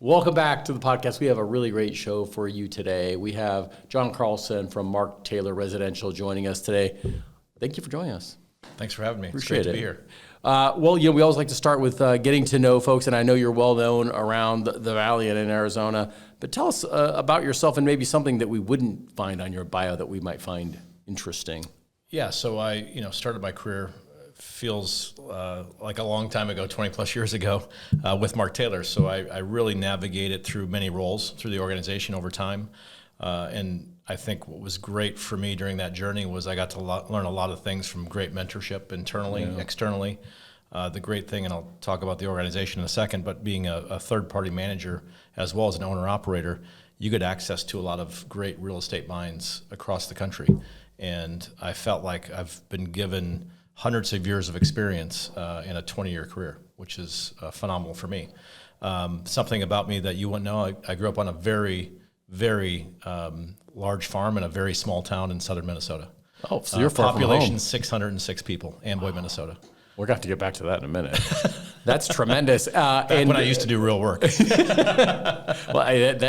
Welcome back to the podcast. We have a really great show for you today. We have John Carlson from Mark Taylor Residential joining us today. Thank you for joining us. Thanks for having me. Appreciate it's great it. to be here. We always like to start with getting to know folks, and I know you're well known around the Valley and in Arizona, but tell us about yourself and maybe something that we wouldn't find on your bio that we might find interesting. Yeah, so I started my career, feels like a long time ago, 20 plus years ago, with Mark Taylor. So I really navigated through many roles through the organization over time. And I think what was great for me during that journey was I got to learn a lot of things from great mentorship internally, externally. The great thing, and I'll talk about the organization in a second, but being a third-party manager as well as an owner-operator, you get access to a lot of great real estate minds across the country. And I felt like I've been given hundreds of years of experience in a 20-year career, which is phenomenal for me. Something about me that you wouldn't know, I grew up on a very, very large farm in a very small town in southern Minnesota. Oh, so you're far from home. Population 606 people, Amboy, Minnesota. We're going to have to get back to that in a minute. That's tremendous. And when I used to do real work. That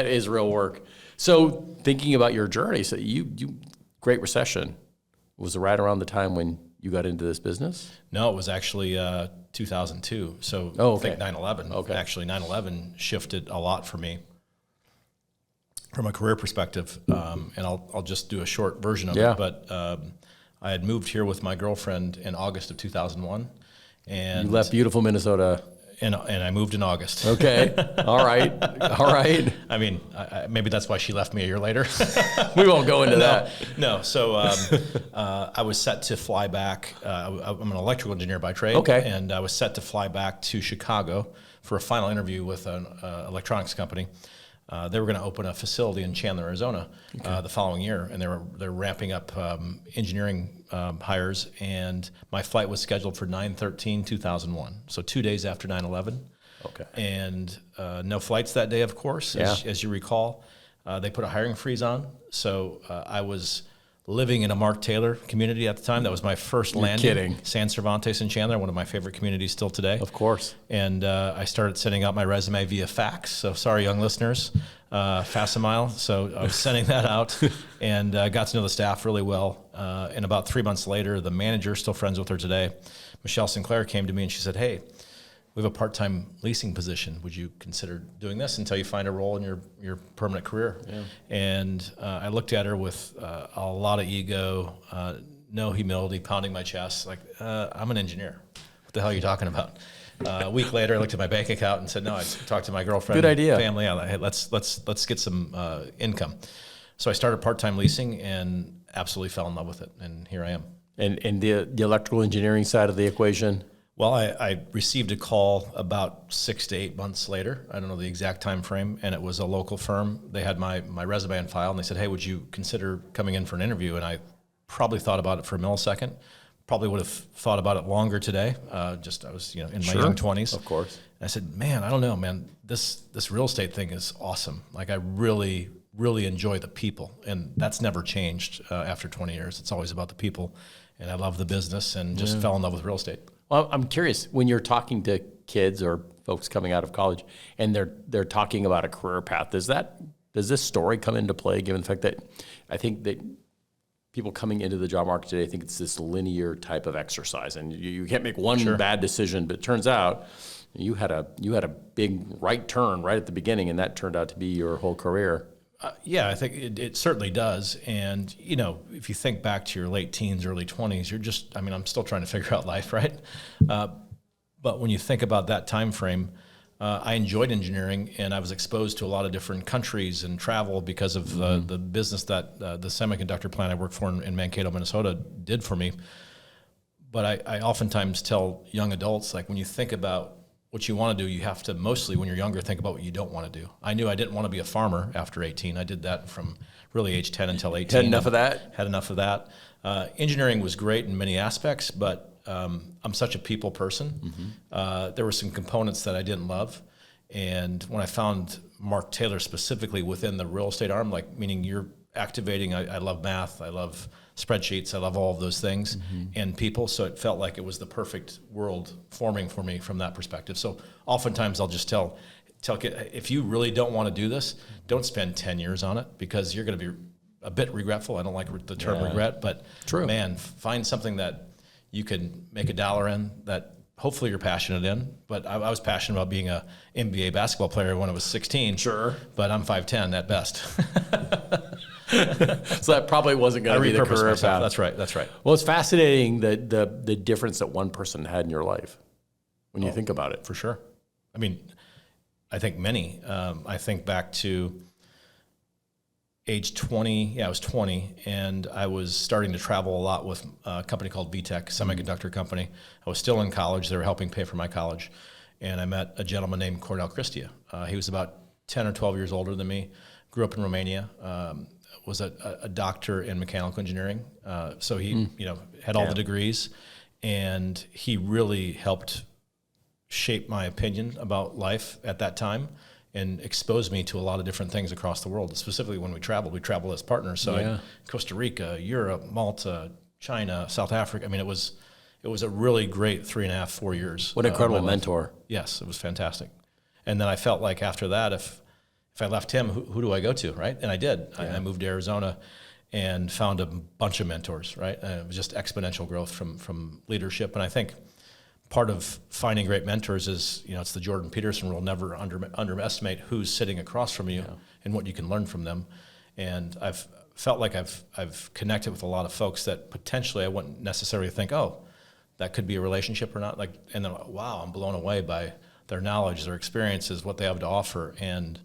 is real work. So thinking about your journey, so you Great Recession, was it right around the time when you got into this business? No, it was actually 2002. So I think 9/11. Okay. Actually, 9/11 shifted a lot for me from a career perspective. And I'll just do a short version of it. But I had moved here with my girlfriend in August of 2001. And you left beautiful Minnesota. And I moved in August. Okay. All right. I mean, maybe that's why she left me a year later. We won't go into that. No. So I was set to fly back. I'm an electrical engineer by trade. Okay. And I was set to fly back to Chicago for a final interview with an electronics company. They were going to open a facility in Chandler, Arizona, the following year, and they're ramping up engineering hires. And my flight was scheduled for 9/13/2001, so 2 days after 9/11. Okay. And no flights that day, of course, as you recall. They put a hiring freeze on, so I was living in a Mark Taylor community at the time. That was my first landing. Kidding. San Cervantes in Chandler, one of my favorite communities still today. Of course. And I started sending out my resume via fax. So sorry, young listeners, Facsimile. So I was sending that out and got to know the staff really well. And about 3 months later, the manager, still friends with her today, Michelle Sinclair, came to me and she said, "Hey, we have a part-time leasing position. Would you consider doing this until you find a role in your permanent career?" Yeah. And I looked at her with a lot of ego, no humility, pounding my chest, like, I'm an engineer. What the hell are you talking about? A week later, I looked at my bank account and said, "No, I talked to my girlfriend, good idea, family. Hey, let's get some income." So I started part-time leasing and absolutely fell in love with it, and here I am. And the electrical engineering side of the equation? Well, I received a call about 6 to 8 months later. I don't know the exact time frame, and it was a local firm. They had my resume on file, and they said, "Hey, would you consider coming in for an interview?" And I probably thought about it for a millisecond. Probably would have thought about it longer today. I was in my young 20s. Of course. And I said, "Man, I don't know, man. This real estate thing is awesome. Like, I really, really enjoy the people, and that's never changed after 20 years. It's always about the people, and I love the businthis, and just fell in love with real estate." Well, I'm curious, when you're talking to kids or folks coming out of college and they're talking about a career path, does this story come into play, given the fact that I think that people coming into the job market today think it's this linear type of exercise and you can't make one bad decision, but it turns out you had a big right turn right at the beginning and that turned out to be your whole career. Yeah, I think it certainly does. And, if you think back to your late teens, early 20s, I'm still trying to figure out life, right? But when you think about that time frame, I enjoyed engineering and I was exposed to a lot of different countries and travel because of the business that the semiconductor plant I worked for in Mankato, Minnesota did for me. But I oftentimes tell young adults, like, when you think about what you want to do, you have to mostly, when you're younger, think about what you don't want to do. I knew I didn't want to be a farmer after 18. I did that from really age 10 until 18. Had enough of that? Had enough of that. Engineering was great in many aspects, but I'm such a people person. There were some components that I didn't love. And when I found Mark Taylor specifically within the real estate arm, like, meaning you're activating, I love math, I love spreadsheets, I love all of those things, and people, so it felt like it was the perfect world forming for me from that perspective. So oftentimes I'll just tell tell kids, if you really don't want to do this, don't spend 10 years on it, because you're going to be a bit regretful. I don't like the term regret, but man, find something that you can make $1 in that hopefully you're passionate in. But I was passionate about being a NBA basketball player when I was 16. Sure. But I'm 5'10" at best. So that probably wasn't going to be the career path. That's right. That's right. Well, it's fascinating the difference that one person had in your life when you think about it. For sure. I mean, I think many. I think back to age 20. Yeah, I was 20, and I was starting to travel a lot with a company called VTech, semiconductor company. I was still in college. They were helping pay for my college. And I met a gentleman named Cornel Christia. He was about 10 or 12 years older than me, grew up in Romania, was a doctor in mechanical engineering. So he had all the degrees, and he really helped shape my opinion about life at that time and exposed me to a lot of different things across the world. Specifically, when we traveled as partners. So Costa Rica, Europe, Malta, China, South Africa. I mean, it was a really great 3.5, 4 years. What an incredible mentor. Yes, it was fantastic. And then I felt like after that, if I left him, who do I go to, right? And I did. Yeah. I moved to Arizona and found a bunch of mentors, right? And it was just exponential growth from leadership. And I think part of finding great mentors is, it's the Jordan Peterson rule: never underestimate who's sitting across from you and what you can learn from them. And I've felt like I've connected with a lot of folks that potentially I wouldn't necessarily think, oh, that could be a relationship or not. And then, wow, I'm blown away by their knowledge, their experiences, what they have to offer. And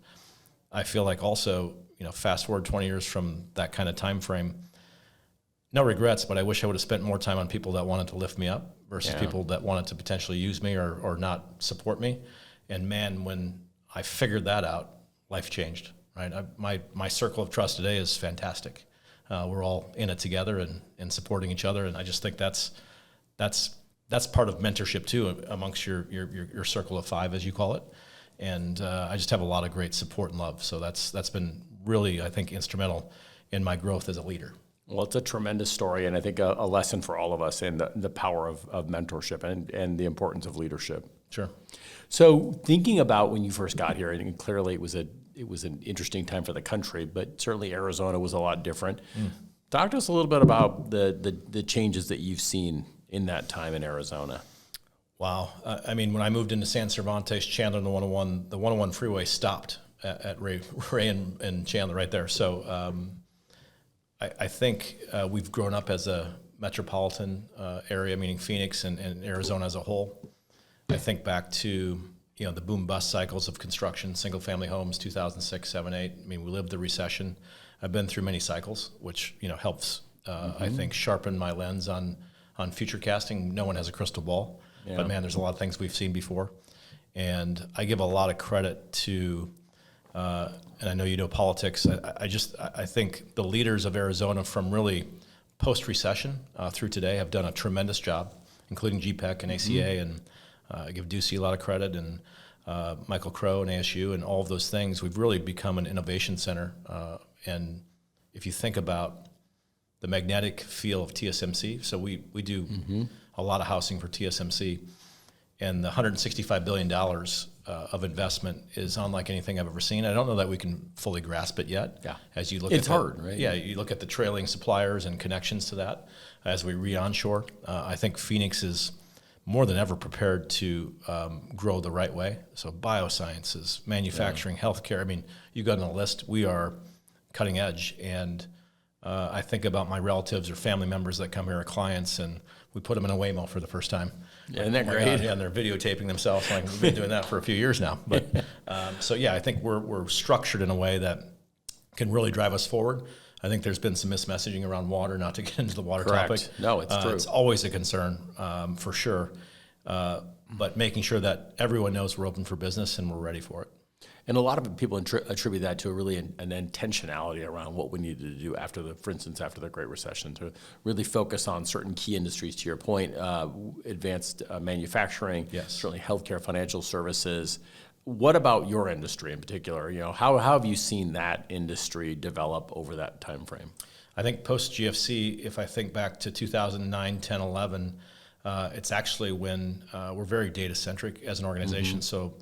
I feel like also, fast forward 20 years from that kind of time frame, no regrets, but I wish I would have spent more time on people that wanted to lift me up versus people that wanted to potentially use me or not support me. And man, when I figured that out, life changed, right? My circle of trust today is fantastic. We're all in it together and supporting each other. And I just think that's part of mentorship too, amongst your circle of 5, as you call it. And I just have a lot of great support and love. So that's been really, I think, instrumental in my growth as a leader. Well, it's a tremendous story, and I think a lesson for all of us in the power of mentorship and the importance of leadership. Sure. So thinking about when you first got here, and clearly it was an interesting time for the country, but certainly Arizona was a lot different. Talk to us a little bit about the changes that you've seen in that time in Arizona. Wow. I mean, when I moved into San Cervantes, Chandler, and the 101 freeway stopped at Ray and Chandler right there. So I think we've grown up as a metropolitan area, meaning Phoenix and Arizona as a whole. I think back to the boom bust cycles of construction, single family homes, 2006, 7, 8. I mean, we lived the recession. I've been through many cycles, which helps I think sharpen my lens on future casting. No one has a crystal ball, but man, there's a lot of things we've seen before, and I give a lot of credit to. And I know you know politics. I think the leaders of Arizona from really post-recession through today have done a tremendous job, including GPEC and ACA, and I give Ducey a lot of credit, and Michael Crow and ASU and all of those things. We've really become an innovation center. And if you think about the magnetic field of TSMC, so we do a lot of housing for TSMC, and the $165 billion of investment is unlike anything I've ever seen. I don't know that we can fully grasp it yet. Yeah. As you look it's hard, right? Yeah, you look at the trailing suppliers and connections to that as we re-onshore. I think Phoenix is more than ever prepared to grow the right way. So biosciences, manufacturing, healthcare. I mean, you got on the list. We are cutting edge. And I think about my relatives or family members that come here, or clients, and we put them in a Waymo for the first time. Yeah, isn't that great? Yeah, and they're videotaping themselves. Like, we've been doing that for a few years now. But so yeah, I think we're structured in a way that can really drive us forward. I think there's been some mismessaging around water, not to get into the water Correct. topic. No, it's true. It's always a concern for sure. But making sure that everyone knows we're open for business and we're ready for it. And a lot of people attribute that to an intentionality around what we needed to do for instance, after the Great Recession, to really focus on certain key industries, to your point, advanced manufacturing, certainly healthcare, financial services. What about your industry in particular? How have you seen that industry develop over that time frame? I think post-GFC, if I think back to 2009, 10, 11, it's actually when we're very data-centric as an organization. So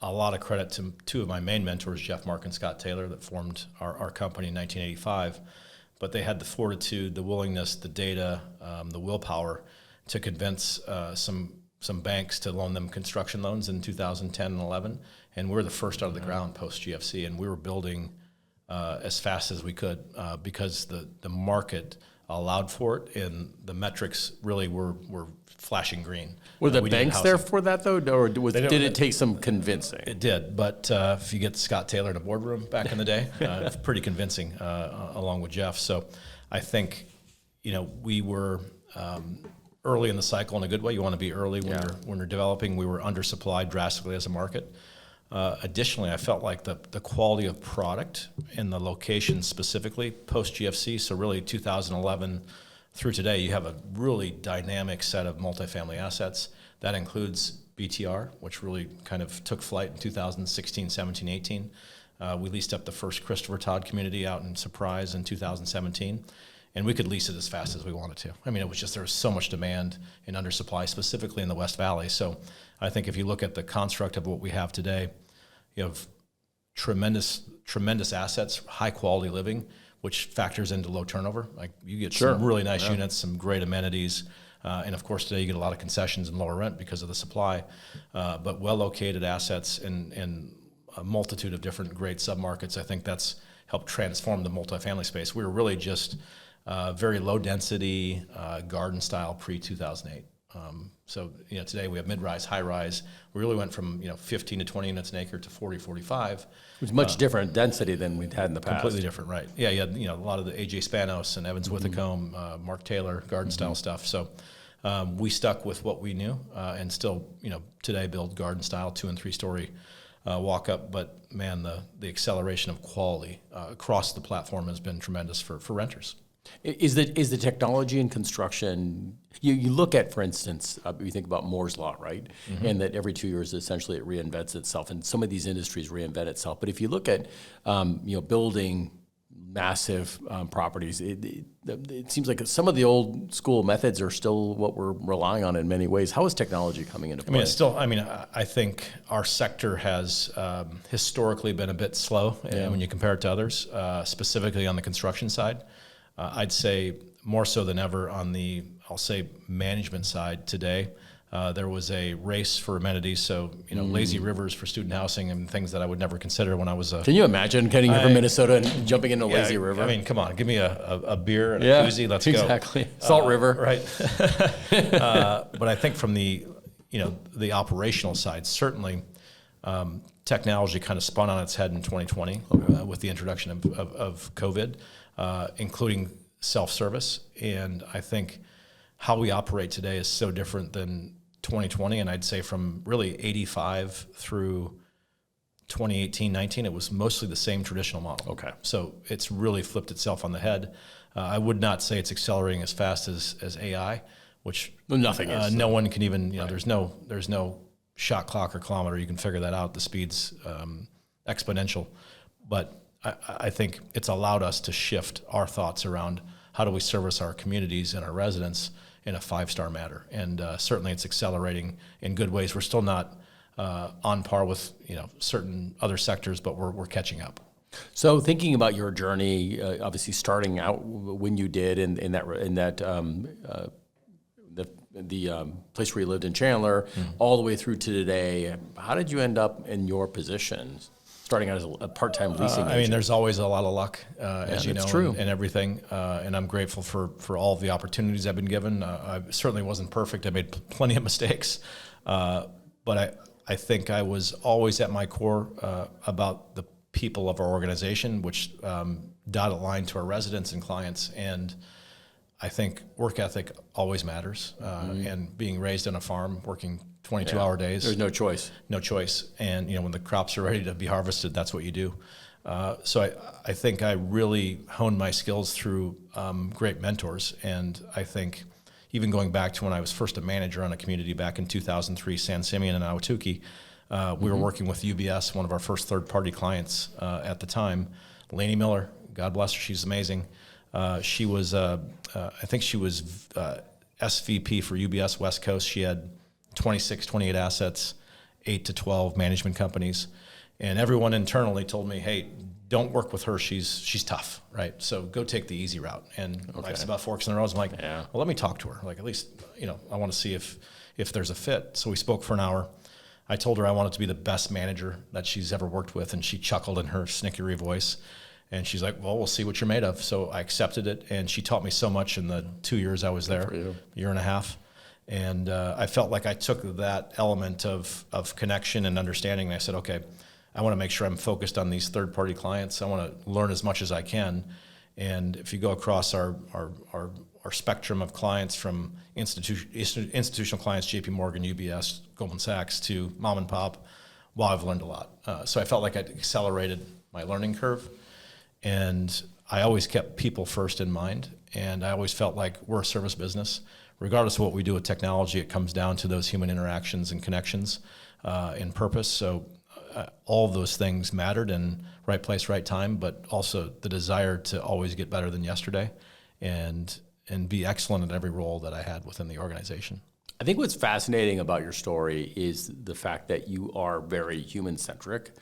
a lot of credit to two of my main mentors, Jeff Mark and Scott Taylor, that formed our company in 1985. But they had the fortitude, the willingness, the data, the willpower to convince some banks to loan them construction loans in 2010 and 11. And we were the first out of the ground post GFC, and we were building as fast as we could because the market allowed for it, and the metrics really were flashing green. Were the banks there for that, though, or did it take some convincing? It did, but if you get Scott Taylor in a boardroom back in the day, it's pretty convincing, along with Jeff. So I think, we were early in the cycle in a good way. You want to be early when you're developing. We were undersupplied drastically as a market. Additionally, I felt like the quality of product and the location specifically post GFC, so really 2011 through today, you have a really dynamic set of multifamily assets. That includes BTR, which really kind of took flight in 2016, 17, 18. We leased up the first Christopher Todd community out in Surprise in 2017. And we could lease it as fast as we wanted to. I mean, it was just, there was so much demand and undersupply, specifically in the West Valley. So I think if you look at the construct of what we have today, you have tremendous assets, high quality living, which factors into low turnover. Like you get some really nice units, some great amenities. And of course, today you get a lot of concessions and lower rent because of the supply, but well-located assets in a multitude of different great submarkets. I think that's helped transform the multifamily space. We were really just very low density, garden style pre-2008. So today we have mid-rise, high-rise. We really went from 15 to 20 units an acre to 40, 45. It was much different density than we'd had in the past. Completely different, right? Yeah, you had a lot of the AJ Spanos and Evans Withacombe, Mark Taylor, garden style stuff. So we stuck with what we knew, and still today build garden style 2- and 3-story walk up. But man, the acceleration of quality across the platform has been tremendous for renters. Is the technology in construction, you look at, for instance, you think about Moore's Law, right? Mm-hmm. And that every 2 years, essentially, it reinvents itself. And some of these industries reinvent itself. But if you look at, building massive properties, it seems like some of the old school methods are still what we're relying on in many ways. How is technology coming into play? I think our sector has historically been a bit slow when you compare it to others, specifically on the construction side. I'd say more so than ever on the, management side today. There was a race for amenities, so lazy rivers for student housing and things that I would never consider when I was a. Can you imagine getting from Minnesota and jumping into lazy river? I mean, come on, give me a beer and a koozie, let's go. Exactly, Salt River, right? But I think from the operational side, certainly. Technology kind of spun on its head in 2020 with the introduction of COVID, including self-service. And I think how we operate today is so different than 2020. And I'd say from really 85 through 2018, 19, it was mostly the same traditional model. Okay. So it's really flipped itself on the head. I would not say it's accelerating as fast as AI, which nothing is. No one can even, there's no shot clock or kilometer. You can figure that out. The speed's exponential. But I think it's allowed us to shift our thoughts around how do we service our communities and our residents in a 5-star manner. And certainly it's accelerating in good ways. We're still not on par with certain other sectors, but we're catching up. So thinking about your journey, obviously starting out when you did in that place where you lived in Chandler, all the way through to today, how did you end up in your position, starting out as a part-time leasing agent? I mean, there's always a lot of luck, as you know, true. And everything. And I'm grateful for all of the opportunities I've been given. I certainly wasn't perfect. I made plenty of mistakes. But I think I was always at my core about the people of our organization, which dotted line to our residents and clients. And I think work ethic always matters. And being raised on a farm, working 22-hour days. There's no choice. No choice. And, when the crops are ready to be harvested, that's what you do. So I think I really honed my skills through great mentors. And I think even going back to when I was first a manager on a community back in 2003, San Simeon and Ahwatukee, we were working with UBS, one of our first third-party clients at the time. Lainey Miller, God bless her, she's amazing. She was, I think she was SVP for UBS West Coast. She had 26, 28 assets, 8 to 12 management companies. And everyone internally told me, hey, don't work with her. She's tough, right? So go take the easy route. And life's about forks in the road. I'm like, well, let me talk to her. Like, at least, I want to see if there's a fit. So we spoke for an hour. I told her I wanted to be the best manager that she's ever worked with, and she chuckled in her snickery voice. And she's like, well, we'll see what you're made of. So I accepted it, and she taught me so much in the 2 years I was there, year and a half. And I felt like I took that element of connection and understanding, and I said, okay, I want to make sure I'm focused on these third-party clients. I want to learn as much as I can. And if you go across our spectrum of clients, from institutional clients, JP Morgan, UBS, Goldman Sachs, to mom and pop, well, I've learned a lot. So I felt like I'd accelerated my learning curve. And I always kept people first in mind. And I always felt like we're a service business. Regardless of what we do with technology, it comes down to those human interactions and connections and purpose. So all of those things mattered, and right place, right time, but also the desire to always get better than yesterday and be excellent at every role that I had within the organization. I think what's fascinating about your story is the fact that you are very human-centric,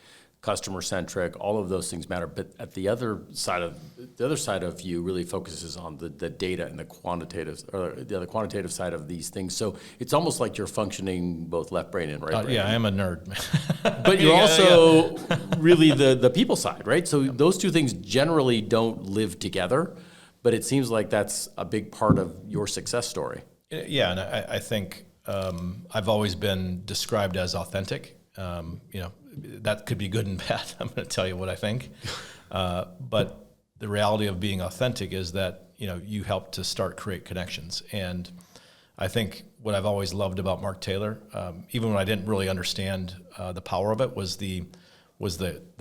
customer-centric. All of those things matter, but at the other side of you really focuses on the data and the quantitative side of these things. So it's almost like you're functioning both left brain and right brain. Yeah, I am a nerd. But you're also really the people side, right? So those two things generally don't live together, but it seems like that's a big part of your success story. Yeah, and I think I've always been described as authentic. That could be good and bad. I'm going to tell you what I think. But the reality of being authentic is that, you help to create connections. And I think what I've always loved about Mark Taylor, even when I didn't really understand the power of it, was the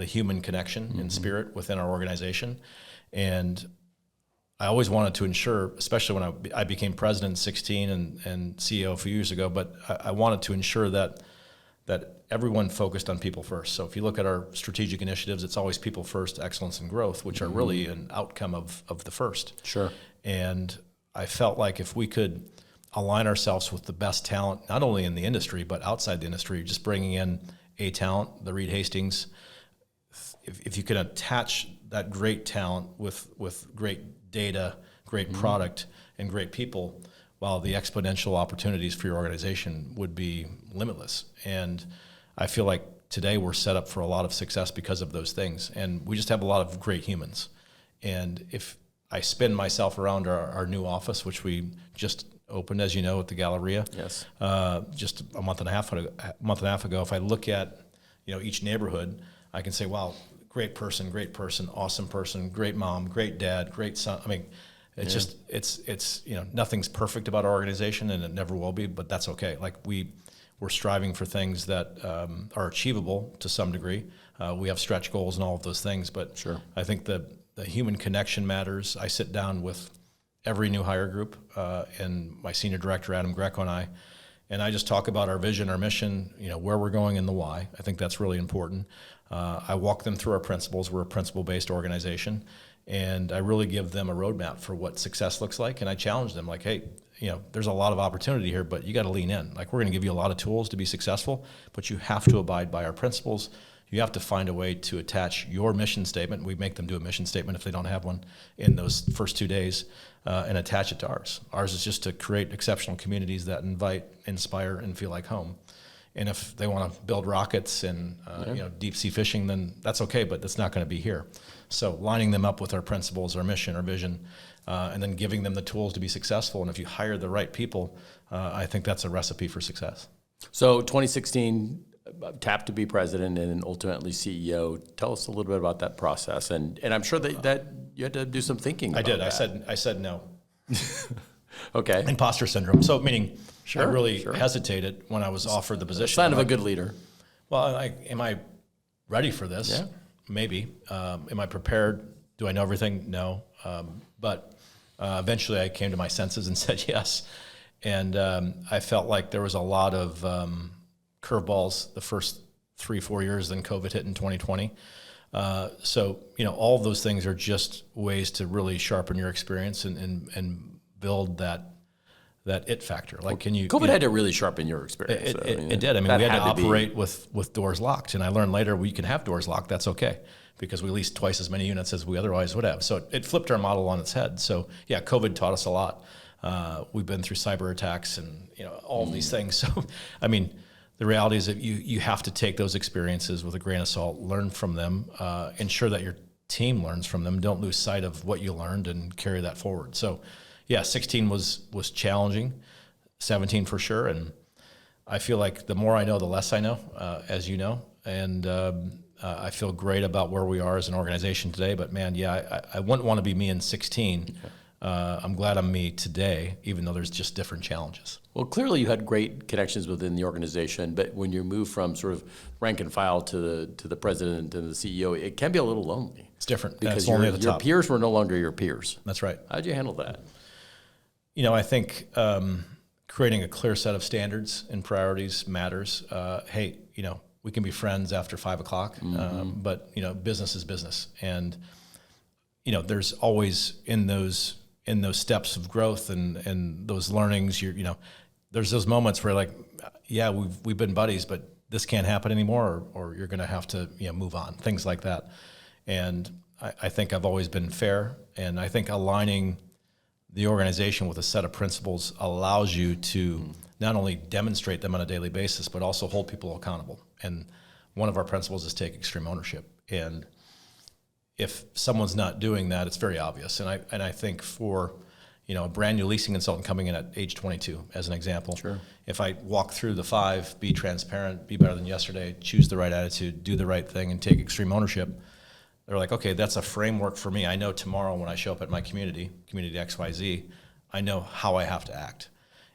human connection and spirit within our organization. And I always wanted to ensure, especially when I became president in 2016 and CEO a few years ago, but I wanted to ensure that everyone focused on people first. So if you look at our strategic initiatives, it's always people first, excellence, and growth, which are really an outcome of the first. Sure. And I felt like if we could align ourselves with the best talent, not only in the industry, but outside the industry, just bringing in a talent, the Reed Hastings, if you can attach that great talent with great data, great product, and great people, while the exponential opportunities for your organization would be limitless. And I feel like today we're set up for a lot of success because of those things. And we just have a lot of great humans. And if I spin myself around our new office, which we just opened, as you know, at the Galleria, yes, just a month and a half ago, if I look at each neighborhood, I can say, wow, great person, awesome person, great mom, great dad, great son. I mean, it's just, it's nothing's perfect about our organization, and it never will be, but that's okay. Like we're striving for things that are achievable to some degree. We have stretch goals and all of those things, but sure. I think the human connection matters. I sit down with every new hire group and my senior director, Adam Greco, and I just talk about our vision, our mission, where we're going and the why. I think that's really important. I walk them through our principles. We're a principle-based organization. And I really give them a roadmap for what success looks like. And I challenge them like, hey, there's a lot of opportunity here, but you got to lean in. Like, we're going to give you a lot of tools to be successful, but you have to abide by our principles. You have to find a way to attach your mission statement. We make them do a mission statement if they don't have one in those first 2 days, and attach it to ours. Ours is just to create exceptional communities that invite, inspire, and feel like home. And if they want to build rockets and deep sea fishing, then that's okay, but that's not going to be here. So lining them up with our principles, our mission, our vision, and then giving them the tools to be successful. And if you hire the right people, I think that's a recipe for success. So 2016, tapped to be president and ultimately CEO. Tell us a little bit about that process. And I'm sure that you had to do some thinking about I did. that. I said no. Okay. Imposter syndrome. So meaning Sure, I really sure. hesitated when I was offered the position. Sign of a good leader. Well, am I ready for this? Yeah. Maybe. Am I prepared? Do I know everything? No. But eventually I came to my senses and said yes. And I felt like there was a lot of curveballs the first 3-4 years, then COVID hit in 2020. So, all of those things are just ways to really sharpen your experience and build that it factor. Like, can you? COVID had to really sharpen your experience. It did. I mean, we had to operate with doors locked, and I learned later we can have doors locked. That's okay, because we leased twice as many units as we otherwise would have. So it flipped our model on its head. So yeah, COVID taught us a lot. We've been through cyber attacks and all of these things. So I mean, the reality is that you have to take those experiences with a grain of salt, learn from them, ensure that your team learns from them. Don't lose sight of what you learned and carry that forward. So yeah, 16 was challenging, 17 for sure. And I feel like the more I know, the less I know, as you know. And I feel great about where we are as an organization today. But man, yeah, I wouldn't want to be me in 16. I'm glad I'm me today, even though there's just different challenges. Well, clearly you had great connections within the organization, but when you move from sort of rank and file to the president and the CEO, it can be a little lonely. It's different because your your peers were no longer your peers. That's right. How'd you handle that? I think creating a clear set of standards and priorities matters. Hey, we can be friends after 5 o'clock, but business is business, and there's always in those steps of growth and those learnings. There's those moments where like, yeah, we've been buddies, but this can't happen anymore, or you're going to have to move on. Things like that, and I think I've always been fair, and I think aligning the organization with a set of principles allows you to not only demonstrate them on a daily basis, but also hold people accountable. And one of our principles is take extreme ownership. And if someone's not doing that, it's very obvious. And I think for a brand new leasing consultant coming in at age 22, as an example, sure. If I walk through the 5, be transparent, be better than yesterday, choose the right attitude, do the right thing, and take extreme ownership, they're like, okay, that's a framework for me. I know tomorrow when I show up at my community XYZ, I know how I have to act.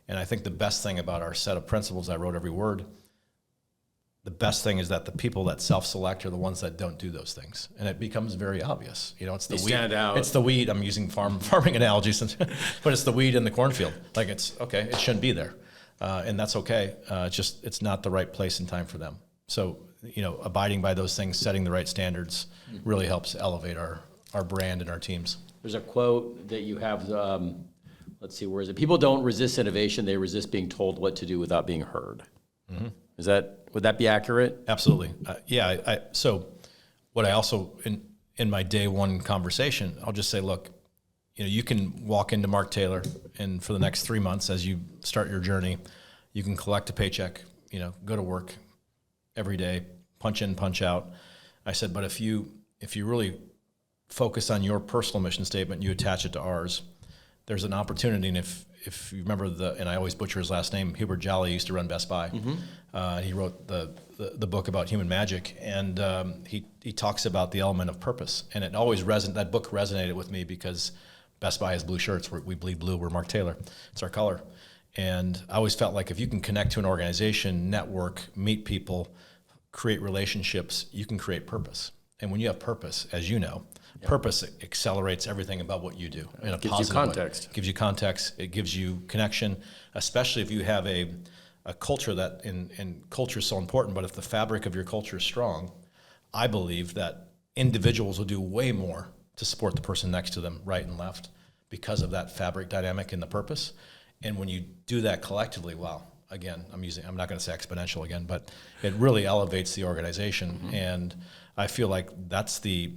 And I think the best thing about our set of principles, I wrote every word, the best thing is that the people that self-select are the ones that don't do those things. And it becomes very obvious. It's the weed. Stand out. It's the weed. I'm using farming analogies, but it's the weed in the cornfield. Like, it's okay, it shouldn't be there. And that's okay. It's not the right place and time for them. So, abiding by those things, setting the right standards really helps elevate our brand and our teams. There's a quote that you have, let's see, where is it? People don't resist innovation, they resist being told what to do without being heard. Mm-hmm. Would that be accurate? Absolutely. So what I also, in my day one conversation, I'll just say, look, you can walk into Mark Taylor, and for the next 3 months as you start your journey, you can collect a paycheck, go to work every day, punch in, punch out. I said, but if you really focus on your personal mission statement, you attach it to ours, there's an opportunity. And if you remember and I always butcher his last name, Hubert Jolly used to run Best Buy. Mm-hmm. He wrote the book about human magic, and he talks about the element of purpose. And it always that book resonated with me because Best Buy has blue shirts. We bleed blue. We're Mark Taylor. It's our color. And I always felt like if you can connect to an organization, network, meet people, create relationships, you can create purpose. And when you have purpose, as you know, purpose accelerates everything about what you do in a positive way. Gives you context. It gives you context. It gives you connection, especially if you have a culture that, and culture is so important, but if the fabric of your culture is strong, I believe that individuals will do way more to support the person next to them, right and left, because of that fabric dynamic and the purpose. And when you do that collectively, wow, again, I'm not going to say exponential again, but it really elevates the organization. Mm-hmm. And I feel like that's the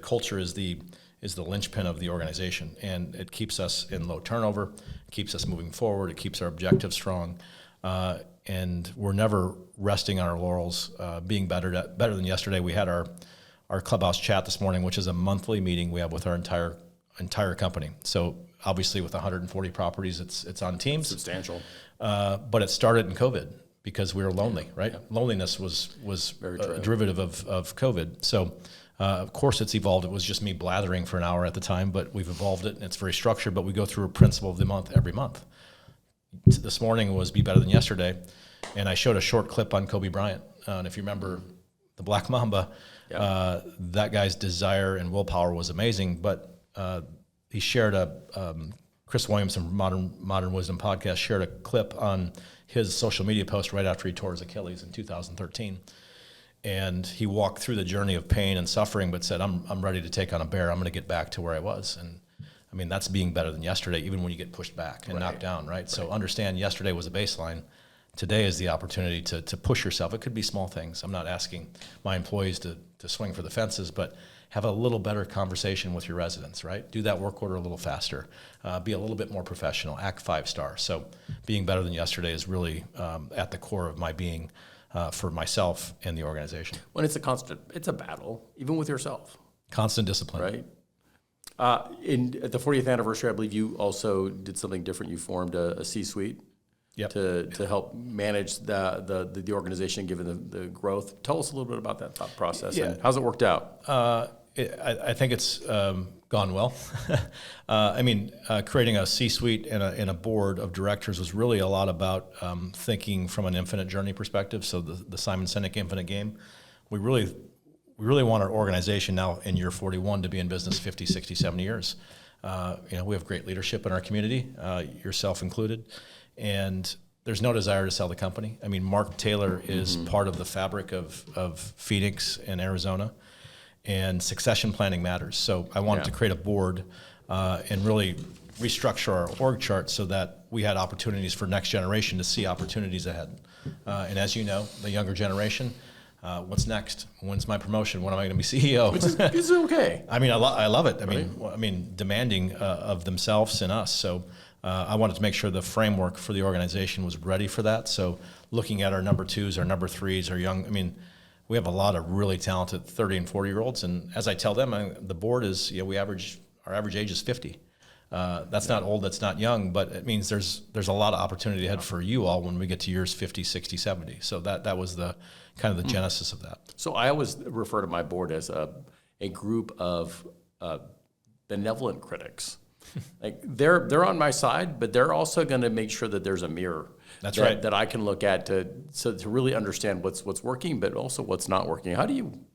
culture is the linchpin of the organization, and it keeps us in low turnover, keeps us moving forward, it keeps our objectives strong, and we're never resting on our laurels, being better than yesterday. We had our clubhouse chat this morning, which is a monthly meeting we have with our entire company. So obviously with 140 properties, it's on Teams. Substantial. But it started in COVID because we were lonely, right? Yeah. Loneliness was a derivative of COVID. So of course it's evolved. It was just me blathering for an hour at the time, but we've evolved it, and it's very structured, but we go through a principle of the month every month. This morning was Be Better Than Yesterday, and I showed a short clip on Kobe Bryant. And if you remember the Black Mamba, that guy's desire and willpower was amazing, but he shared Chris Williams from Modern Wisdom podcast shared a clip on his social media post right after he tore his Achilles in 2013. And he walked through the journey of pain and suffering, but said, I'm ready to take on a bear. I'm going to get back to where I was. And I mean, that's being better than yesterday, even when you get pushed back and knocked down, right? So understand yesterday was a baseline. Today is the opportunity to push yourself. It could be small things. I'm not asking my employees to swing for the fences, but have a little better conversation with your residents, right? Do that work order a little faster. Be a little bit more professional. Act 5-star. So being better than yesterday is really at the core of my being for myself and the organization. When it's it's a battle, even with yourself. Constant discipline. Right. At the 40th anniversary, I believe you also did something different. You formed a C-suite to help manage the organization, given the growth. Tell us a little bit about that thought process and how's it worked out? I think it's gone well. Creating a C-suite and a board of directors was really a lot about thinking from an infinite journey perspective. So the Simon Sinek infinite game. We really want our organization now in year 41 to be in business 50, 60, 70 years. We have great leadership in our community, yourself included, and there's no desire to sell the company. I mean, Mark Taylor is part of the fabric of Phoenix and Arizona, and succession planning matters. So I wanted to create a board and really restructure our org chart so that we had opportunities for next generation to see opportunities ahead. And as you know, the younger generation, what's next? When's my promotion? When am I going to be CEO? Which is okay. I mean, I love it. I mean, demanding of themselves and us. So I wanted to make sure the framework for the organization was ready for that. So looking at our number 2s, our number 3s, our young, we have a lot of really talented 30 and 40-year-olds. And as I tell them, the board is, our average age is 50. That's not old, that's not young, but it means there's a lot of opportunity ahead for you all when we get to years 50, 60, 70. So that was the kind of the genesis of that. So I always refer to my board as a group of benevolent critics. Like they're on my side, but they're also going to make sure that there's a mirror. That's right. That I can look at to really understand what's working, but also what's not working. How do you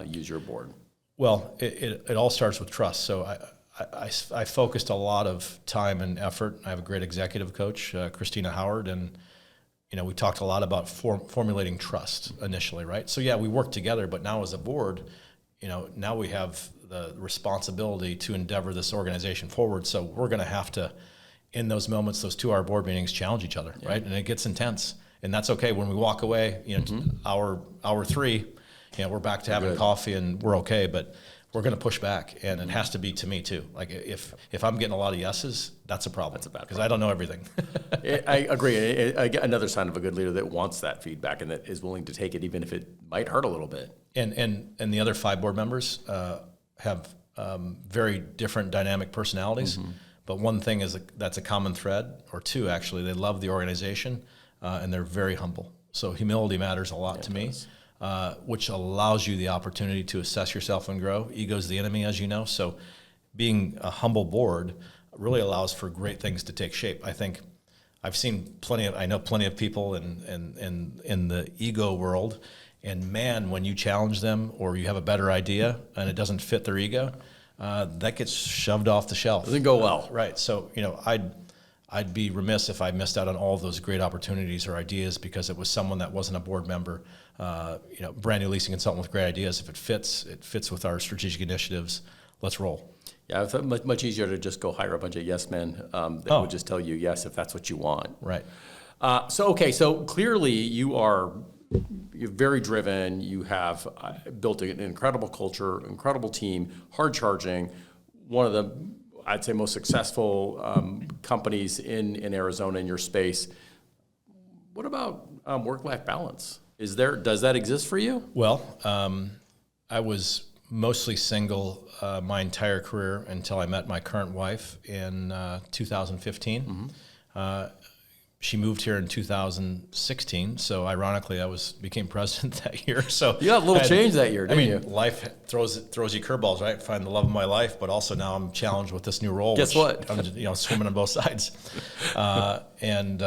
use your board? Well, it all starts with trust. So I focused a lot of time and effort. I have a great executive coach, Christina Howard, and we talked a lot about formulating trust initially, right? So we worked together, but now as a board, now we have the responsibility to endeavor this organization forward. So we're going to have to, in those moments, those 2-hour board meetings, challenge each other, right? And it gets intense, and that's okay. When we walk away, hour 3, we're back to having coffee and we're okay, but we're going to push back, and it has to be to me too. Like if I'm getting a lot of yeses, that's a problem. That's a bad because I don't know everything. I agree. Another sign of a good leader that wants that feedback and that is willing to take it, even if it might hurt a little bit. And the other 5 board members have very different dynamic personalities, but one thing is that's a common thread, or 2 actually. They love the organization and they're very humble. So humility matters a lot to me. Which allows you the opportunity to assess yourself and grow. Ego's the enemy, as you know. So being a humble board really allows for great things to take shape. I think I know plenty of people in the ego world, and man, when you challenge them or you have a better idea and it doesn't fit their ego, that gets shoved off the shelf. Doesn't go well. Right. So, I'd be remiss if I missed out on all of those great opportunities or ideas because it was someone that wasn't a board member, brand new leasing consultant with great ideas. If it fits with our strategic initiatives, let's roll. Yeah, it's much easier to just go hire a bunch of yes men that would just tell you yes if that's what you want. Right. So clearly you're very driven. You have built an incredible culture, incredible team, hard charging, one of the, I'd say, most successful companies in Arizona in your space. What about work-life balance? Does that exist for you? Well, I was mostly single my entire career until I met my current wife in 2015. She moved here in 2016, so ironically, I became president that year. So you had a little change that year, didn't you? Life throws you curveballs, right? Find the love of my life, but also now I'm challenged with this new role. Guess what? I'm swimming on both sides, and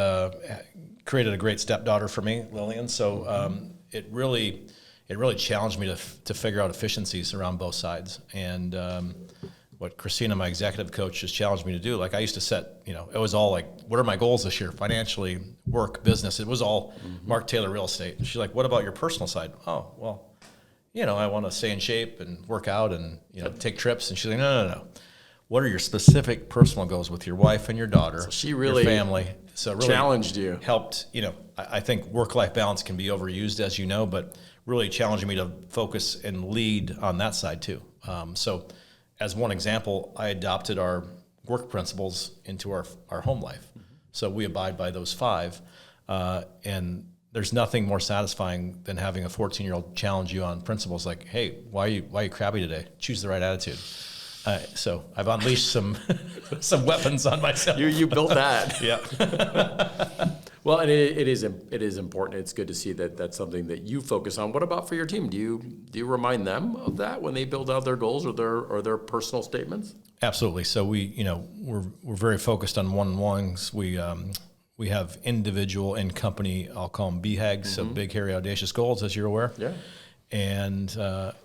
created a great stepdaughter for me, Lillian. So it really challenged me to figure out efficiencies around both sides, and what Christina, my executive coach, has challenged me to do. Like I used to set, it was all like, what are my goals this year? Financially, work, business. It was all Mark Taylor real estate. And she's like, what about your personal side? Oh, well, I want to stay in shape and work out and, take trips. And she's like, no. what are your specific personal goals with your wife and your daughter, she really your family? So really challenged you. Helped, I think work-life balance can be overused, as you know, but really challenging me to focus and lead on that side too. So as one example, I adopted our work principles into our home life. So we abide by those 5. And there's nothing more satisfying than having a 14-year-old challenge you on principles like, hey, why are you crabby today? Choose the right attitude. So I've unleashed some weapons on myself. You built that. Yeah. Well, and it is important. It's good to see that that's something that you focus on. What about for your team? Do you remind them of that when they build out their goals or their personal statements? Absolutely. So we're very focused on one-on-ones. We have individual and company, I'll call them BHAGs, so big, hairy, audacious goals, as you're aware. Yeah. And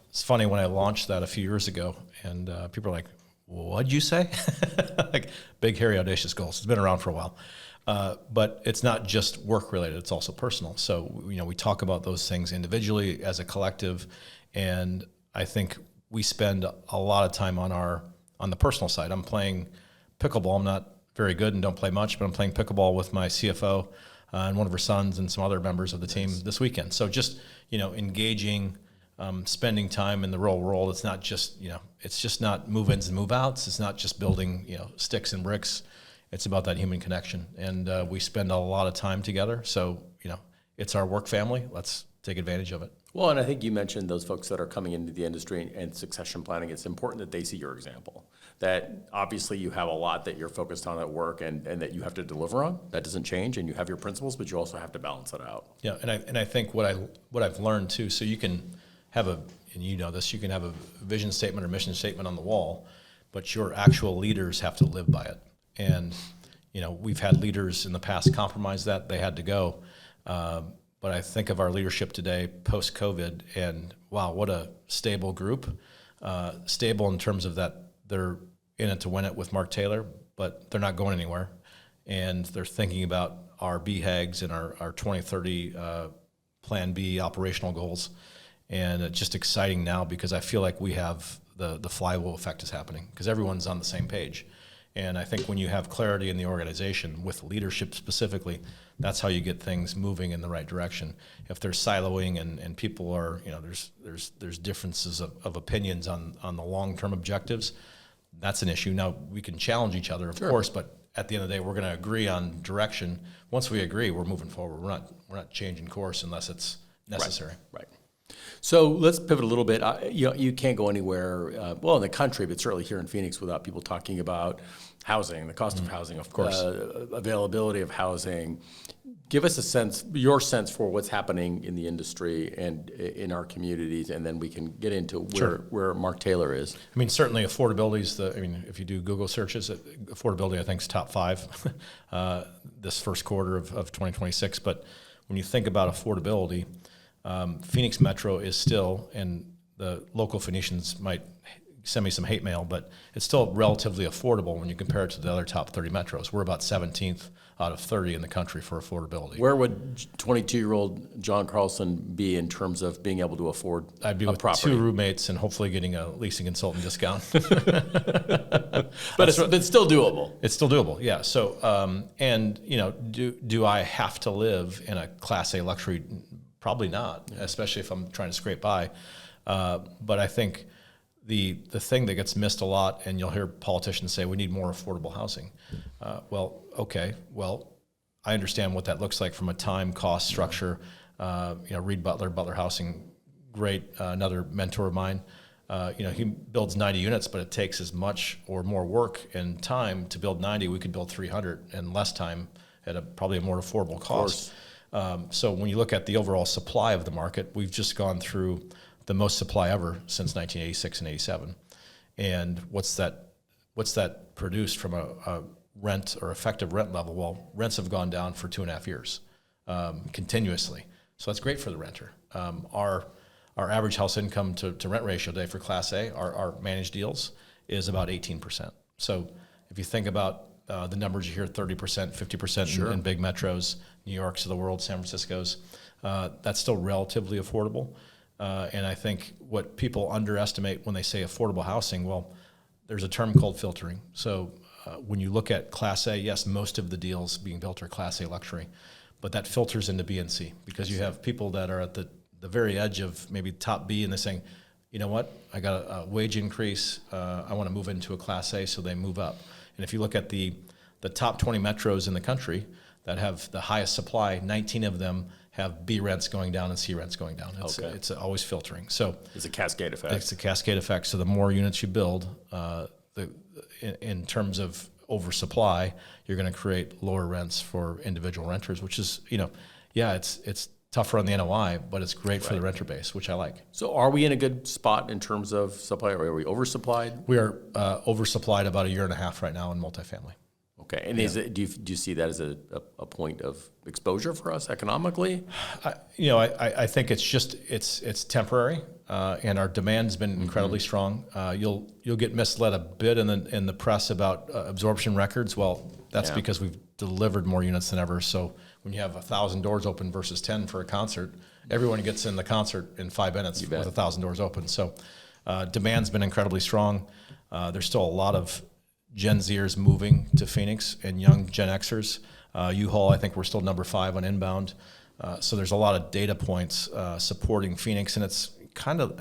it's funny, when I launched that a few years ago, and people are like, what'd you say? Like, big, hairy, audacious goals. It's been around for a while. But it's not just work related, it's also personal. So, we talk about those things individually as a collective. And I think we spend a lot of time on the personal side. I'm playing pickleball. I'm not very good and don't play much, but I'm playing pickleball with my CFO and one of her sons and some other members of the team this weekend. So just, engaging, spending time in the real world. It's not just, it's just not move-ins and move-outs. It's not just building, sticks and bricks. It's about that human connection. And we spend a lot of time together. So, it's our work family. Let's take advantage of it. Well, and I think you mentioned those folks that are coming into the industry and succession planning. It's important that they see your example, that obviously you have a lot that you're focused on at work and that you have to deliver on. That doesn't change, and you have your principles, but you also have to balance it out. Yeah, and I think what I've learned too, so you can have you can have a vision statement or mission statement on the wall, but your actual leaders have to live by it. And, we've had leaders in the past compromise that. They had to go. But I think of our leadership today, post-COVID, and wow, what a stable group. Stable in terms of that they're in it to win it with Mark Taylor, but they're not going anywhere. And they're thinking about our BHAGs and our 2030 Plan B operational goals. And it's just exciting now because I feel like we have the flywheel effect is happening because everyone's on the same page. And I think when you have clarity in the organization with leadership specifically, that's how you get things moving in the right direction. If there's siloing and people are, there's differences of opinions on the long-term objectives, that's an issue. Now, we can challenge each other, of course, but at the end of the day, we're going to agree on direction. Once we agree, we're moving forward. We're not changing course unless it's necessary. Right. So let's pivot a little bit. You can't go anywhere, in the country, but certainly here in Phoenix, without people talking about housing, the cost of housing, of course, availability of housing. Give us your sense for what's happening in the industry and in our communities, and then we can get into where Mark Taylor is. I mean, certainly affordability is if you do Google searches, affordability I think is top 5 this first quarter of 2026. But when you think about affordability, Phoenix Metro is still, and the local Phoenicians might send me some hate mail, but it's still relatively affordable when you compare it to the other top 30 metros. We're about 17th out of 30 in the country for affordability. Where would 22-year-old John Carlson be in terms of being able to afford I'd be with property? 2 roommates and hopefully getting a leasing consultant discount. But it's still doable. It's still doable, yeah. So, do I have to live in a Class A luxury? Probably not, especially if I'm trying to scrape by. But I think the thing that gets missed a lot, and you'll hear politicians say, we need more affordable housing. I understand what that looks like from a time, cost, structure. Reed Butler Housing, great, another mentor of mine. He builds 90 units, but it takes as much or more work and time to build 90. We could build 300 in less time at probably a more affordable cost. So when you look at the overall supply of the market, we've just gone through the most supply ever since 1986 and 87. And what's that produced from a rent or effective rent level? Well, rents have gone down for 2.5 years continuously. So that's great for the renter. Our average house income to rent ratio today for Class A, our managed deals, is about 18%. So if you think about the numbers you hear, 30%, 50% in big metros, New York's of the world, San Francisco's, that's still relatively affordable. And I think what people underestimate when they say affordable housing, well, there's a term called filtering. So when you look at Class A, yes, most of the deals being built are Class A luxury, but that filters into B and C because you have people that are at the very edge of maybe top B and they're saying, you know what, I got a wage increase, I want to move into a Class A, so they move up. And if you look at the top 20 metros in the country that have the highest supply, 19 of them have B rents going down and C rents going down. It's always filtering. So it's a cascade effect. It's a cascade effect. So the more units you build, in terms of oversupply, you're going to create lower rents for individual renters, which is, it's tougher on the NOI, but it's great for the renter base, which I like. So are we in a good spot in terms of supply? Or are we oversupplied? We are oversupplied about a year and a half right now in multifamily. Okay, and do you see that as a point of exposure for us economically? I think it's temporary, and our demand's been incredibly strong. You'll get misled a bit in the press about absorption records. Well, that's because we've delivered more units than ever. So when you have 1,000 doors open versus 10 for a concert, everyone gets in the concert in 5 minutes with 1,000 doors open. So demand's been incredibly strong. There's still a lot of Gen Zers moving to Phoenix and young Gen Xers. U-Haul, I think we're still number 5 on inbound. So there's a lot of data points supporting Phoenix, and it's kind of,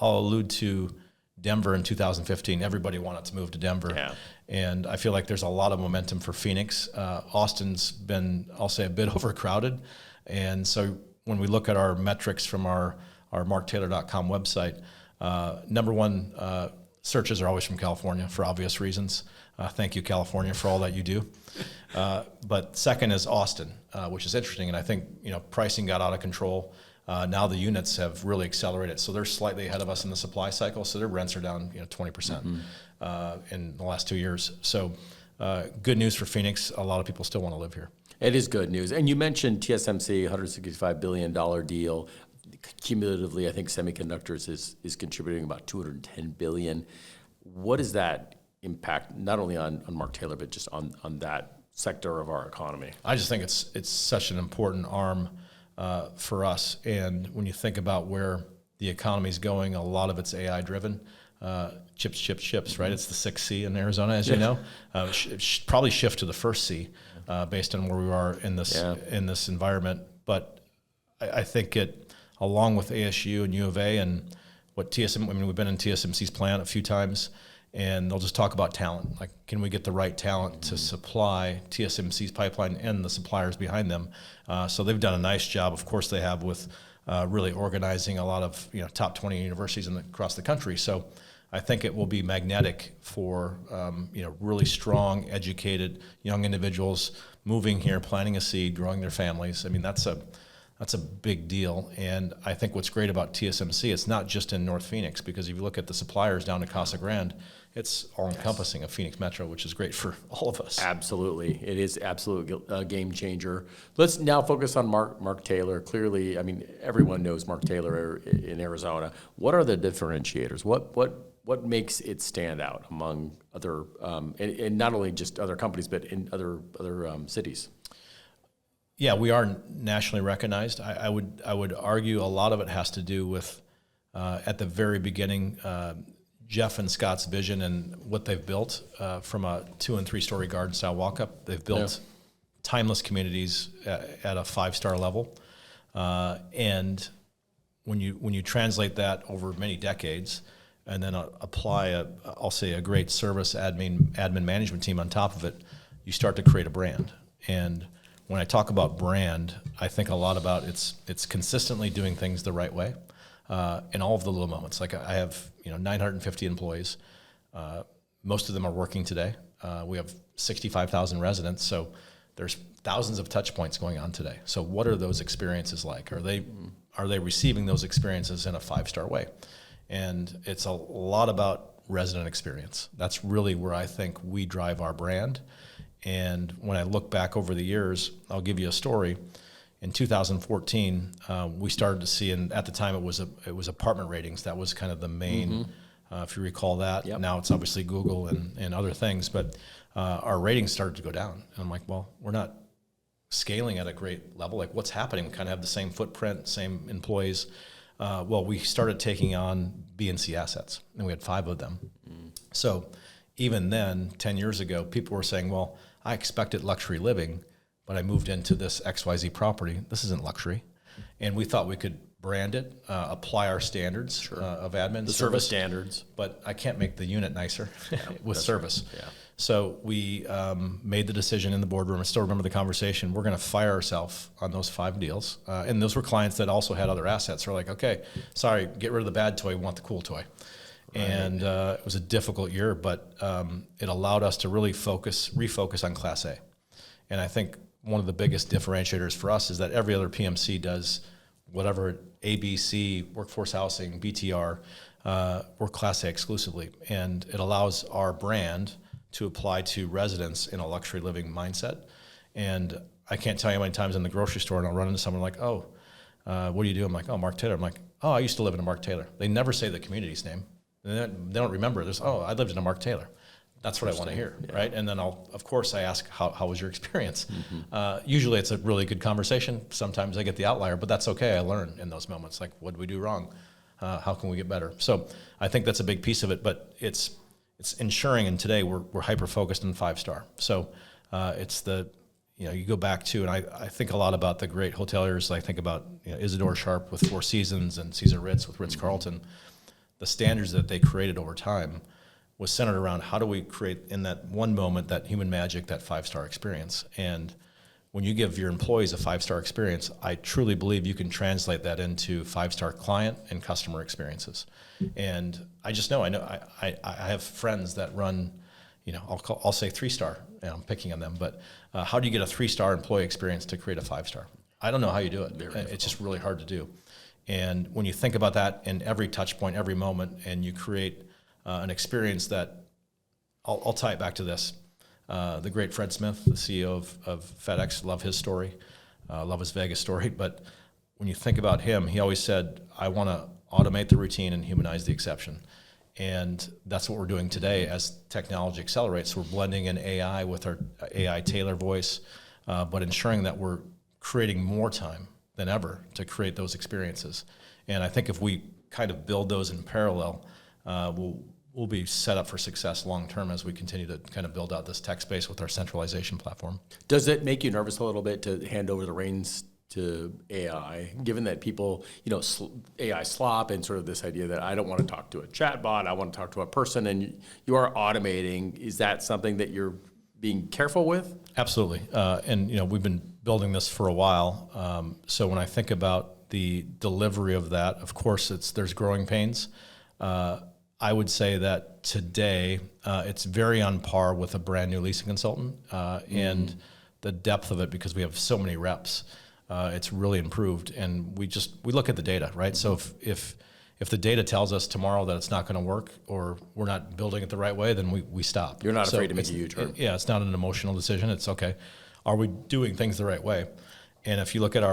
I'll allude to Denver in 2015. Everybody wanted to move to Denver. And I feel like there's a lot of momentum for Phoenix. Austin's been, I'll say, a bit overcrowded. And so when we look at our metrics from our marktaylor.com website, number one, searches are always from California for obvious reasons. Thank you, California, for all that you do. But second is Austin, which is interesting. And I think, pricing got out of control. Now the units have really accelerated. So they're slightly ahead of us in the supply cycle. So their rents are down 20% in the last 2 years. So good news for Phoenix. A lot of people still want to live here. It is good news. And you mentioned TSMC, $165 billion deal. Cumulatively, I think semiconductors is contributing about $210 billion. What does that impact not only on Mark Taylor, but just on that sector of our economy? I just think it's such an important arm for us. And when you think about where the economy is going, a lot of it's AI driven. Chips, right? It's the 6th C in Arizona, as you know. Probably shift to the 1st C based on where we are in this environment. But I think it, along with ASU and U of A and what we've been in TSMC's plant a few times, and they'll just talk about talent. Like, can we get the right talent to supply TSMC's pipeline and the suppliers behind them? So they've done a nice job. Of course, they have with really organizing a lot of top 20 universities across the country. So I think it will be magnetic for really strong, educated young individuals moving here, planting a seed, growing their families. That's a big deal. And I think what's great about TSMC, it's not just in North Phoenix, because if you look at the suppliers down to Casa Grande, it's all-encompassing of Phoenix Metro, which is great for all of us. Absolutely. It is absolutely a game changer. Let's now focus on Mark Taylor. Clearly, everyone knows Mark Taylor in Arizona. What are the differentiators? What makes it stand out among other, and not only just other companies, but in other cities? Yeah, we are nationally recognized. I would argue a lot of it has to do with, at the very beginning, Jeff and Scott's vision and what they've built from a 2- and 3-story garden style walk-up. They've built timeless communities at a 5-star level, and when you translate that over many decades, and then apply I'll say a great service admin management team on top of it, you start to create a brand. And when I talk about brand, I think a lot about it's consistently doing things the right way in all of the little moments. Like I have 950 employees. Most of them are working today. We have 65,000 residents, so there's thousands of touch points going on today. So what are those experiences like? Are they receiving those experiences in a 5-star way? And it's a lot about resident experience. That's really where I think we drive our brand. And when I look back over the years, I'll give you a story. In 2014, we started to see, and at the time it was apartment ratings. That was kind of the main, if you recall that. Yep. Now it's obviously Google and other things, but our ratings started to go down. And I'm like, well, we're not scaling at a great level. Like, what's happening? We kind of have the same footprint, same employees. Well, we started taking on B and C assets, and we had 5 of them. So even then, 10 years ago, people were saying, well, I expected luxury living, but I moved into this XYZ property. This isn't luxury. And we thought we could brand it, apply our standards of admin the service standards. But I can't make the unit nicer with service. Right. Yeah. So we made the decision in the boardroom. I still remember the conversation. We're going to fire ourselves on those 5 deals. And those were clients that also had other assets. We're like, okay, sorry, get rid of the bad toy. We want the cool toy. Right. And it was a difficult year, but it allowed us to really refocus on Class A. And I think one of the biggest differentiators for us is that every other PMC does whatever ABC, workforce housing, BTR, we're Class A exclusively. And it allows our brand to apply to residents in a luxury living mindset. And I can't tell you how many times in the grocery store and I'll run into someone like, oh, what do you do? I'm like, oh, Mark Taylor. I'm like, oh, I used to live in a Mark Taylor. They never say the community's name. They don't remember. There's, oh, I lived in a Mark Taylor. That's what I want to hear, right? And then of course, I ask, how was your experience? Usually it's a really good conversation. Sometimes I get the outlier, but that's okay. I learn in those moments. Like, what did we do wrong? How can we get better? So I think that's a big piece of it, but it's ensuring, and today we're hyper-focused on 5-star. So it's the, you go back to, and I think a lot about the great hoteliers. I think about Isidore Sharp with Four Seasons and Caesar Ritz with Ritz-Carlton. The standards that they created over time was centered around how do we create in that one moment that human magic, that 5-star experience. And when you give your employees a 5-star experience, I truly believe you can translate that into 5-star client and customer experiences. And I just know, I have friends that run, I'll say 3-star, and I'm picking on them, but how do you get a 3-star employee experience to create a 5-star? I don't know how you do it. It's just really hard to do. And when you think about that in every touch point, every moment, and you create an experience that, I'll tie it back to this. The great Fred Smith, the CEO of FedEx, love his story, love his Vegas story. But when you think about him, he always said, I want to automate the routine and humanize the exception. And that's what we're doing today as technology accelerates. We're blending in AI with our AI Taylor voice, but ensuring that we're creating more time than ever to create those experiences. And I think if we kind of build those in parallel, we'll be set up for success long term as we continue to kind of build out this tech space with our centralization platform. Does it make you nervous a little bit to hand over the reins to AI, given that people, AI slop and sort of this idea that I don't want to talk to a chatbot, I want to talk to a person, and you are automating? Is that something that you're being careful with? Absolutely. And we've been building this for a while. So when I think about the delivery of that, of course, there's growing pains. I would say that today it's very on par with a brand new leasing consultant, and the depth of it, because we have so many reps, it's really improved. And we look at the data, right? So if the data tells us tomorrow that it's not going to work or we're not building it the right way, then we stop. You're not afraid to make a U-turn. Yeah, it's not an emotional decision. It's okay. Are we doing things the right way? And if you look at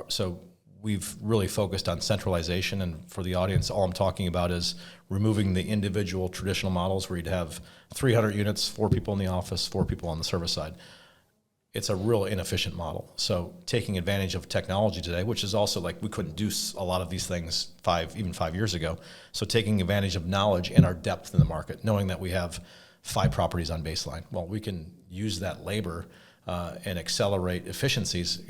so we've really focused on centralization. And for the audience, all I'm talking about is removing the individual traditional models where you'd have 300 units, 4 people in the office, 4 people on the service side. It's a real inefficient model. So taking advantage of technology today, which is also like we couldn't do a lot of these things even 5 years ago. So taking advantage of knowledge and our depth in the market, knowing that we have 5 properties on baseline. Well, we can use that labor and accelerate efficiencies.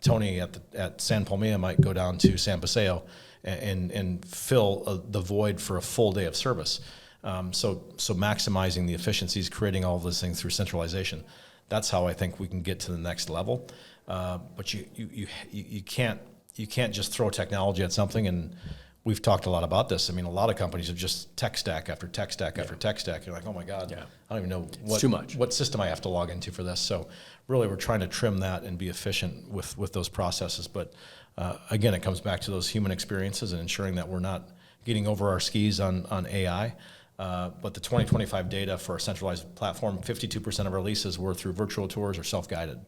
Tony at San Palmia might go down to San Paseo and fill the void for a full day of service. So maximizing the efficiencies, creating all of those things through centralization. That's how I think we can get to the next level. But you can't just throw technology at something. And we've talked a lot about this. I mean, a lot of companies are just tech stack after tech stack after tech stack. You're like, oh my God, I don't even know what system I have to log into for this. So really, we're trying to trim that and be efficient with those processes. But again, it comes back to those human experiences and ensuring that we're not getting over our skis on AI. But the 2025 data for our centralized platform, 52% of our leases were through virtual tours or self-guided.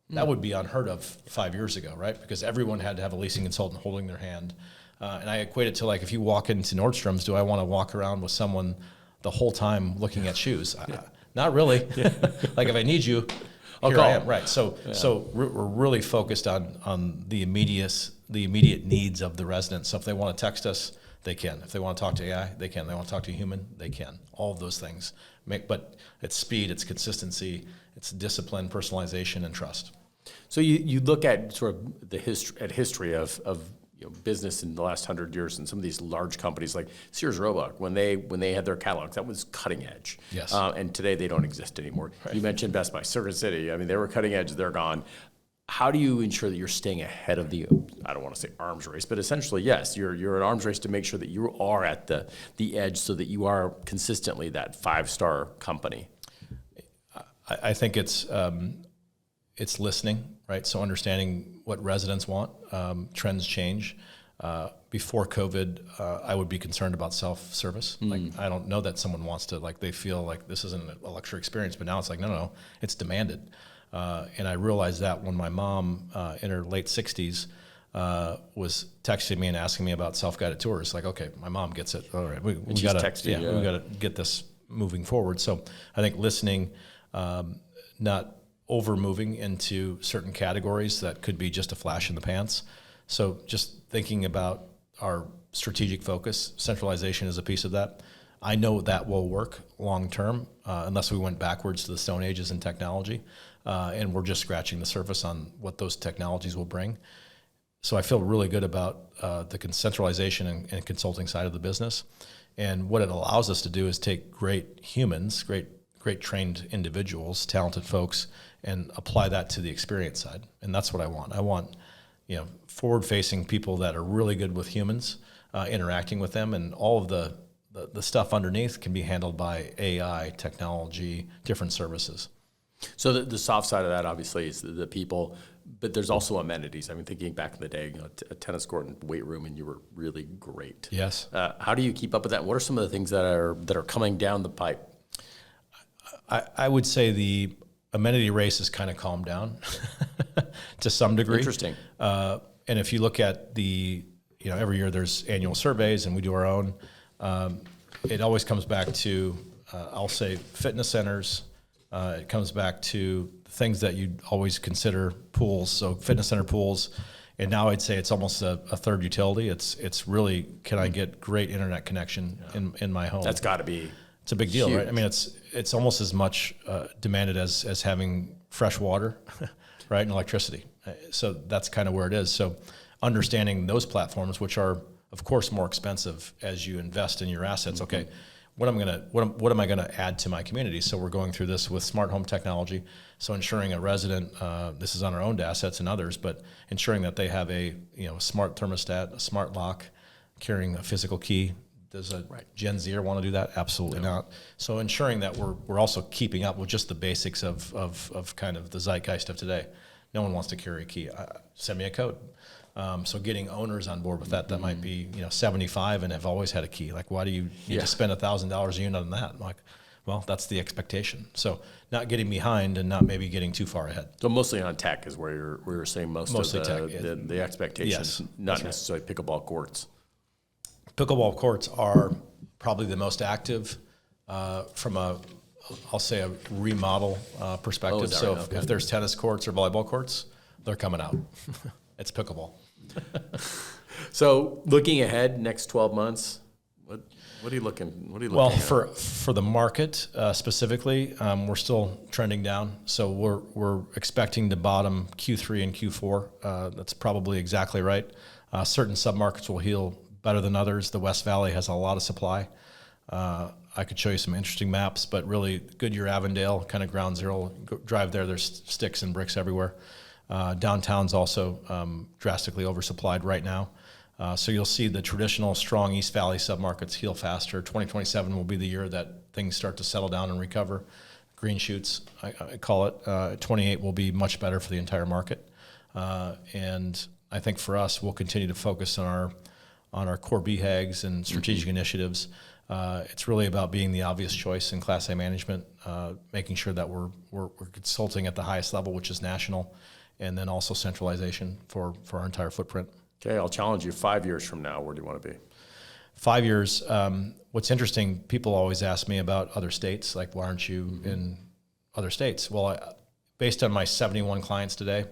That would be unheard of 5 years ago, right? Because everyone had to have a leasing consultant holding their hand. And I equate it to like, if you walk into Nordstrom's, do I want to walk around with someone the whole time looking at shoes? Not really. Like if I need you, here I am. Right. So we're really focused on the immediate needs of the residents. So if they want to text us, they can. If they want to talk to AI, they can. They want to talk to a human, they can. All of those things. But it's speed, it's consistency, it's discipline, personalization, and trust. So you look at sort of the history of business in the last 100 years, and some of these large companies like Sears Roebuck, when they had their catalogs, that was cutting edge. Yes. And today they don't exist anymore. Right. You mentioned Best Buy, Circuit City. I mean, they were cutting edge. They're gone. How do you ensure that you're staying ahead of the, I don't want to say arms race, but essentially, yes, you're an arms race to make sure that you are at the edge so that you are consistently that 5-star company? I think it's listening, right? So understanding what residents want, trends change. Before COVID, I would be concerned about self-service. Like, I don't know that someone wants to, like, they feel like this isn't a luxury experience, but now it's like, no, it's demanded. And I realized that when my mom, in her late 60s, was texting me and asking me about self-guided tours. Like, okay, my mom gets it. All right, we got to get this moving forward. So I think listening, not over moving into certain categories that could be just a flash in the pants. So just thinking about our strategic focus, centralization is a piece of that. I know that will work long term, unless we went backwards to the Stone Ages in technology, and we're just scratching the surface on what those technologies will bring. So I feel really good about the centralization and consulting side of the business. And what it allows us to do is take great humans, great trained individuals, talented folks, and apply that to the experience side. And that's what I want. I want, forward-facing people that are really good with humans, interacting with them, and all of the stuff underneath can be handled by AI, technology, different services. So the soft side of that, obviously, is the people, but there's also amenities. I mean, thinking back in the day, a tennis court and weight room, and you were really great. Yes. How do you keep up with that? What are some of the things that are coming down the pipe? I would say the amenity race has kind of calmed down to some degree. Interesting. And if you look at every year there's annual surveys, and we do our own. It always comes back to, I'll say, fitness centers. It comes back to things that you'd always consider pools. So fitness center pools. And now I'd say it's almost a third utility. It's really, can I get great internet connection in my home? That's got to be. It's a big deal, huge. right? I mean, it's almost as much demanded as having fresh water, right, and electricity. So that's kind of where it is. So understanding those platforms, which are, of course, more expensive as you invest in your assets. Okay, what am I gonna add to my community? So we're going through this with smart home technology. So ensuring a resident, this is on our owned assets and others, but ensuring that they have a smart thermostat, a smart lock, carrying a physical key. Does a Gen Zer want to do that? Absolutely not. So ensuring that we're also keeping up with just the basics of kind of the zeitgeist of today. No one wants to carry a key. Send me a code. So getting owners on board with that might be 75 and have always had a key. Like, why do you need to spend $1,000 a unit on that? I'm like, well, that's the expectation. So not getting behind and not maybe getting too far ahead. So mostly on tech is where you're saying mostly tech, the expectations, not necessarily pickleball courts. Pickleball courts are probably the most active from I'll say a remodel perspective. So if there's tennis courts or volleyball courts, they're coming out. It's pickleball. So looking ahead, next 12 months, what are you looking? Well, at? for the market specifically, we're still trending down. So we're expecting to bottom Q3 and Q4. That's probably exactly right. Certain submarkets will heal better than others. The West Valley has a lot of supply. I could show you some interesting maps, but really Goodyear, Avondale, kind of ground zero. Drive there, there's sticks and bricks everywhere. Downtown's also drastically oversupplied right now. So you'll see the traditional strong East Valley submarkets heal faster. 2027 will be the year that things start to settle down and recover. Green shoots, I call it. 28 will be much better for the entire market. And I think for us, we'll continue to focus on our core BHAGs and strategic initiatives. It's really about being the obvious choice in Class A management, making sure that we're consulting at the highest level, which is national, and then also centralization for our entire footprint. Okay, I'll challenge you 5 years from now. Where do you want to be? 5 years. What's interesting, people always ask me about other states, like, why aren't you in other states? Well, based on my 71 clients today,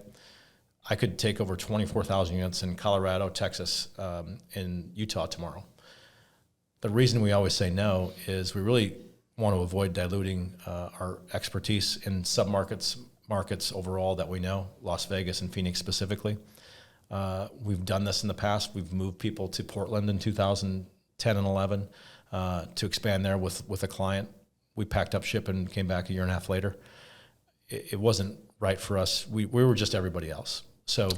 I could take over 24,000 units in Colorado, Texas, in Utah tomorrow. The reason we always say no is we really want to avoid diluting our expertise in markets overall that we know, Las Vegas and Phoenix specifically. We've done this in the past. We've moved people to Portland in 2010 and 11 to expand there with a client. We packed up ship and came back a year and a half later. It wasn't right for us. We were just everybody else. So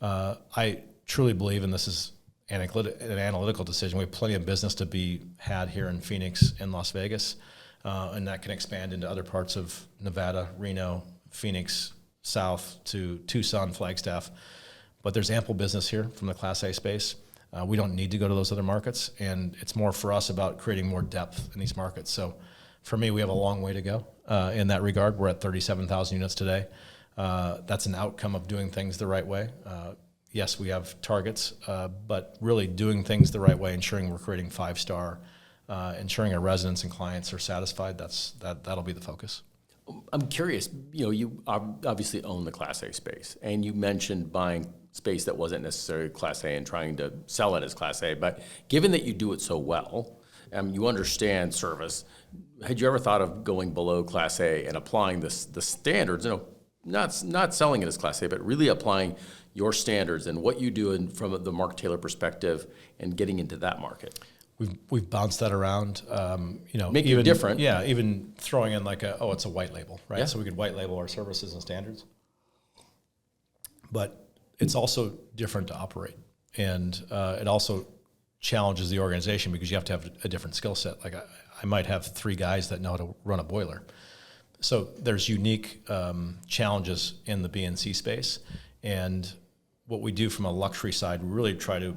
I truly believe, and this is an analytical decision, we have plenty of business to be had here in Phoenix and Las Vegas, and that can expand into other parts of Nevada, Reno, Phoenix, south to Tucson, Flagstaff. But there's ample business here from the Class A space. We don't need to go to those other markets, and it's more for us about creating more depth in these markets. So for me, we have a long way to go in that regard. We're at 37,000 units today. That's an outcome of doing things the right way. Yes, we have targets, but really doing things the right way, ensuring we're creating 5-star, ensuring our residents and clients are satisfied. That'll be the focus. I'm curious, you obviously own the Class A space, and you mentioned buying space that wasn't necessarily Class A and trying to sell it as Class A, but given that you do it so well, you understand service, had you ever thought of going below Class A and applying the standards, not selling it as Class A, but really applying your standards and what you do from the Mark Taylor perspective and getting into that market? We've bounced that around, Make it different. Yeah, even throwing in it's a white label, right? Yeah. So we could white label our services and standards. But it's also different to operate. And it also challenges the organization because you have to have a different skill set. Like I might have 3 guys that know how to run a boiler. So there's unique challenges in the B and C space. And what we do from a luxury side, we really try to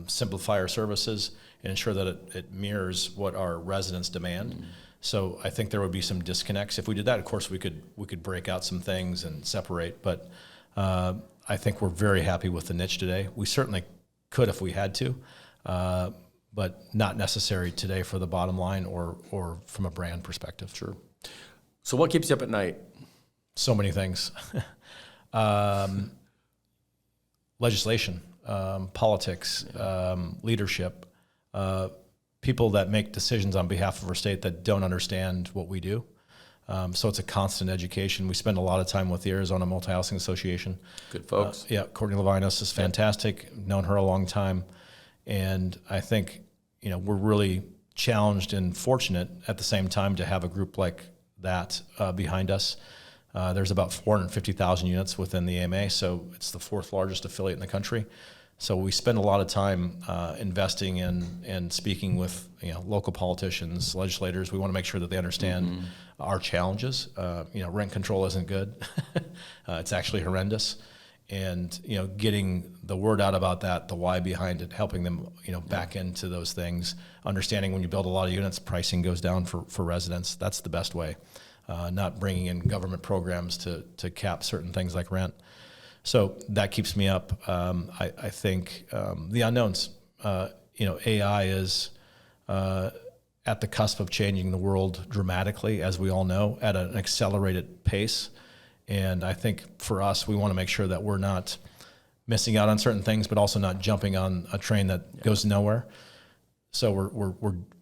simplify our services and ensure that it mirrors what our residents demand. Mm-hmm. So I think there would be some disconnects. If we did that, of course, we could break out some things and separate. But I think we're very happy with the niche today. We certainly could if we had to, but not necessary today for the bottom line or from a brand perspective. Sure. So what keeps you up at night? So many things. Legislation, politics, leadership, people that make decisions on behalf of our state that don't understand what we do. So it's a constant education. We spend a lot of time with the Arizona Multi-Housing Association. Good folks. Courtney Levinas is fantastic. Known her a long time. And I think, we're really challenged and fortunate at the same time to have a group like that behind us. There's about 450,000 units within the AMA, so it's the 4th largest affiliate in the country. So we spend a lot of time investing in and speaking with local politicians, legislators. We want to make sure that they understand our challenges. Rent control isn't good. It's actually horrendous. And getting the word out about that, the why behind it, helping them back into those things, understanding when you build a lot of units, pricing goes down for residents. That's the best way. Not bringing in government programs to cap certain things like rent. So that keeps me up. I think the unknowns, AI is at the cusp of changing the world dramatically, as we all know, at an accelerated pace. And I think for us, we want to make sure that we're not missing out on certain things, but also not jumping on a train that goes nowhere. So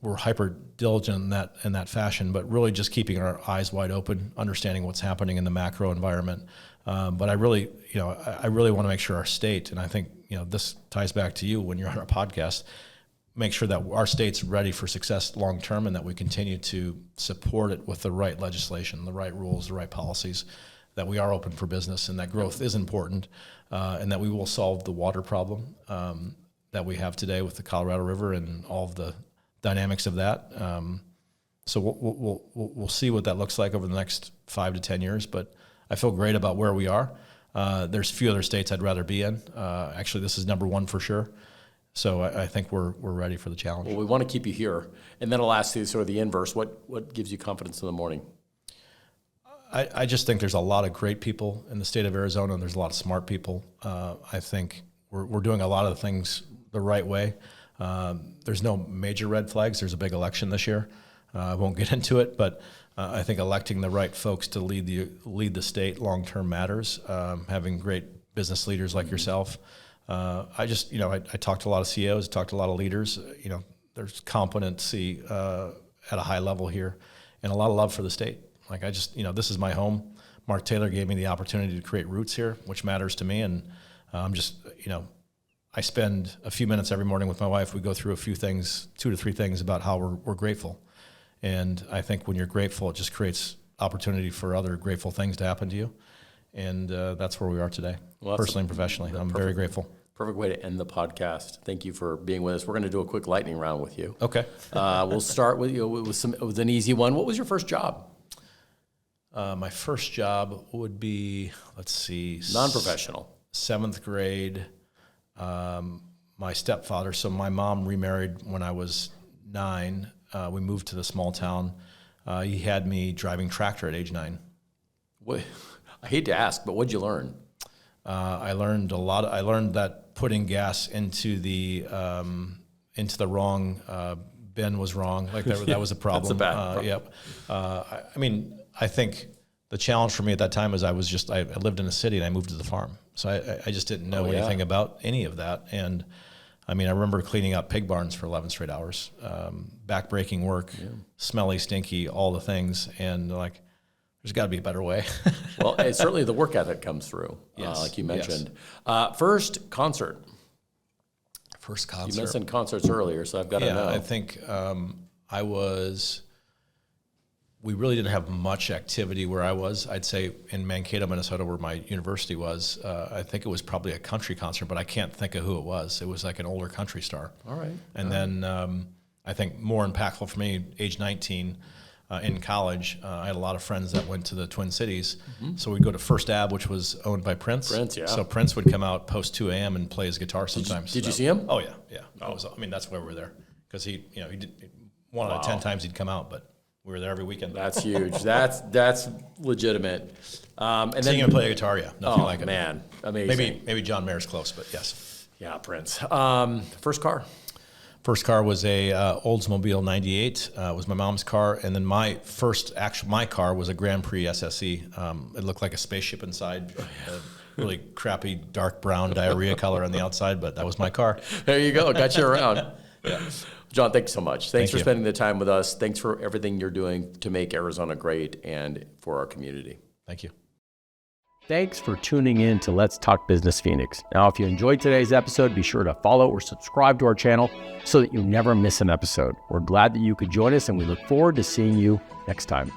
we're hyper diligent in that fashion, but really just keeping our eyes wide open, understanding what's happening in the macro environment. But I really want to make sure our state, and I think this ties back to you when you're on our podcast, make sure that our state's ready for success long term, and that we continue to support it with the right legislation, the right rules, the right policies, that we are open for business, and that growth is important, and that we will solve the water problem that we have today with the Colorado River and all of the dynamics of that. So we'll see what that looks like over the next 5 to 10 years, but I feel great about where we are. There's few other states I'd rather be in. Actually, this is number 1 for sure. So I think we're ready for the challenge. Well, we want to keep you here. And then I'll ask you sort of the inverse. What gives you confidence in the morning? I just think there's a lot of great people in the state of Arizona, and there's a lot of smart people. I think we're doing a lot of the things the right way. There's no major red flags. There's a big election this year. I won't get into it, but I think electing the right folks to lead the state long term matters. Having great business leaders like yourself. I talked to a lot of CEOs, talked to a lot of leaders. there's competency at a high level here, and a lot of love for the state. Like I just, this is my home. Mark Taylor gave me the opportunity to create roots here, which matters to me, and I'm just, I spend a few minutes every morning with my wife. We go through a few things, 2 to 3 things about how we're grateful, and I think when you're grateful, it just creates opportunity for other grateful things to happen to you, and that's where we are today, personally and professionally. I'm very grateful. Perfect way to end the podcast. Thank you for being with us. We're going to do a quick lightning round with you. Okay. We'll start with with an easy one. What was your first job? My first job would be, let's see, Non-professional. 7th grade. My stepfather, so my mom remarried when I was 9. We moved to the small town. He had me driving tractor at age 9. What? I hate to ask, but what'd you learn? I learned a lot. I learned that putting gas into the wrong bin was wrong. Like that was a problem. That's a bad problem. Yep. I mean, I think the challenge for me at that time is I lived in a city and I moved to the farm. So I just didn't know anything about any of that. And I mean, I remember cleaning up pig barns for 11 straight hours, back-breaking work, smelly, stinky, all the things. And like, there's got to be a better way. Well, certainly the work ethic comes through, like you mentioned. Yes. First concert. First concert. You mentioned concerts earlier, so I've got to know. I think we really didn't have much activity where I was. I'd say in Mankato, Minnesota, where my university was, I think it was probably a country concert, but I can't think of who it was. It was like an older country star. All right. And then I think more impactful for me, age 19, in college, I had a lot of friends that went to the Twin Cities. Mm-hmm. So we'd go to First Ave, which was owned by Prince. So Prince would come out post 2 a.m. and play his guitar sometimes. Did you see him? Oh, yeah. That's why we were there. Because he did, 1 out of 10 times he'd come out, but we were there every weekend. That's huge. That's legitimate. And seeing him play a guitar, nothing like it. Man, amazing. Maybe John Mayer's close, but yes. Yeah, Prince. First car. First car was a Oldsmobile 98. It was my mom's car, and then my car was a Grand Prix SSE. It looked like a spaceship inside. Really crappy dark brown diarrhea color on the outside, but that was my car. There you go. Got you around. Yeah. John, thanks so much. Thanks for spending the time with us. Thanks for everything you're doing to make Arizona great and for our community. Thank you. Thanks for tuning in to Let's Talk Business Phoenix. Now, if you enjoyed today's episode, be sure to follow or subscribe to our channel so that you never miss an episode. We're glad that you could join us, and we look forward to seeing you next time.